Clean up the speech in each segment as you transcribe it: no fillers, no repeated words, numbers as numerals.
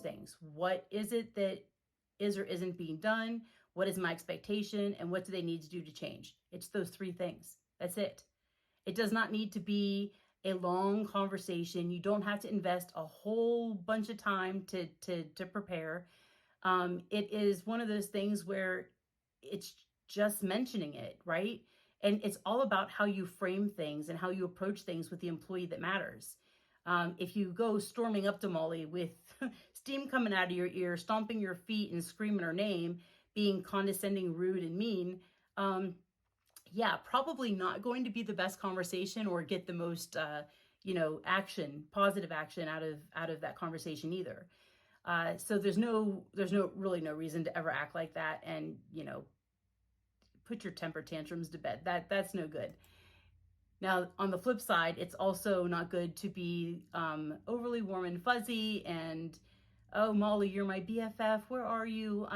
things. What is it that is or isn't being done? What is my expectation? And what do they need to do to change? It's those three things. That's it. It does not need to be a long conversation. You don't have to invest a whole bunch of time to prepare. It is one of those things where it's just mentioning it, right? And it's all about how you frame things and how you approach things with the employee that matters. If you go storming up to Molly with steam coming out of your ear, stomping your feet and screaming her name, being condescending, rude, and mean, yeah, probably not going to be the best conversation or get the most, positive action out of that conversation either. So there's really no reason to ever act like that and, put your temper tantrums to bed. That's no good. Now, on the flip side, it's also not good to be overly warm and fuzzy and, oh, Molly, you're my BFF. Where are you?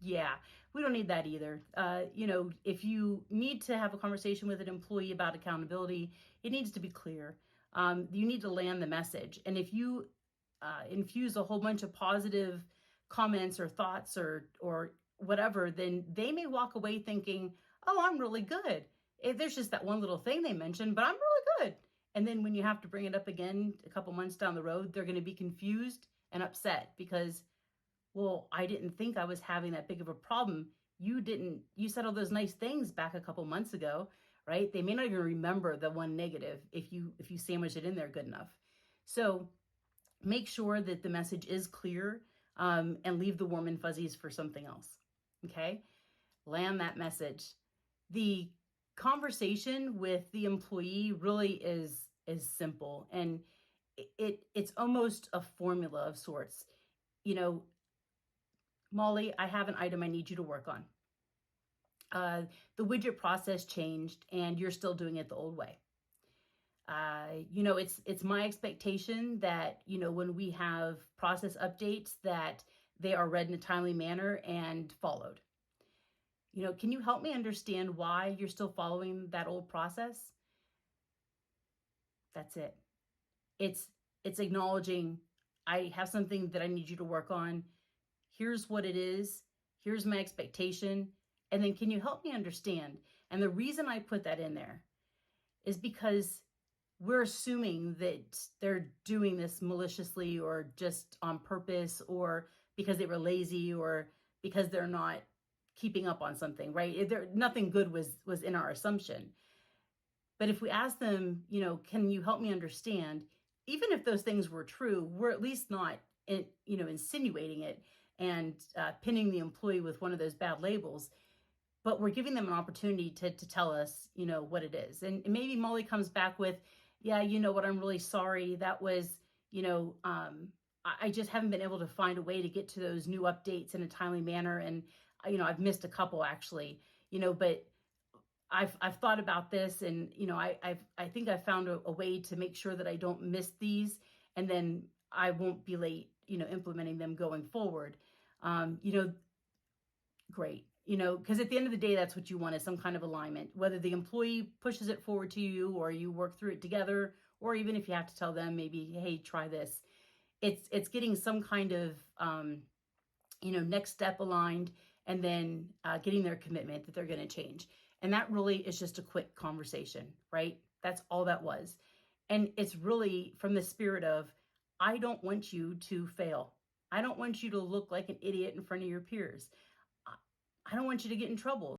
Yeah, we don't need that either. If you need to have a conversation with an employee about accountability, it needs to be clear. You need to land the message. And if you infuse a whole bunch of positive comments or thoughts or whatever, then they may walk away thinking, oh, I'm really good. There's just that one little thing they mentioned, but I'm really good. And then when you have to bring it up again a couple months down the road, they're going to be confused and upset because, well, I didn't think I was having that big of a problem. You said all those nice things back a couple months ago, right? They may not even remember the one negative if you sandwich it in there good enough. So make sure that the message is clear, and leave the warm and fuzzies for something else. Okay? Land that message. The conversation with the employee really is simple, and it's almost a formula of sorts. Molly, I have an item I need you to work on. The widget process changed and you're still doing it the old way. It's my expectation that, when we have process updates, that they are read in a timely manner and followed. Can you help me understand why you're still following that old process? That's it. It's acknowledging, I have something that I need you to work on. Here's what it is. Here's my expectation. And then can you help me understand? And the reason I put that in there is because we're assuming that they're doing this maliciously or just on purpose or because they were lazy or because they're not keeping up on something, right? Nothing good was in our assumption. But if we ask them, can you help me understand? Even if those things were true, we're at least not, insinuating it and pinning the employee with one of those bad labels. But we're giving them an opportunity to tell us, what it is. And maybe Molly comes back with, yeah, you know what, I'm really sorry. That was, I just haven't been able to find a way to get to those new updates in a timely manner. And, I've missed a couple actually, but I've thought about this and, I think I've found a way to make sure that I don't miss these and then I won't be late, implementing them going forward. Great. Because at the end of the day, that's what you want is some kind of alignment, whether the employee pushes it forward to you or you work through it together, or even if you have to tell them maybe, hey, try this. It's getting some kind of, next step aligned and then getting their commitment that they're going to change. And that really is just a quick conversation, right? That's all that was. And it's really from the spirit of, I don't want you to fail. I don't want you to look like an idiot in front of your peers. I don't want you to get in trouble.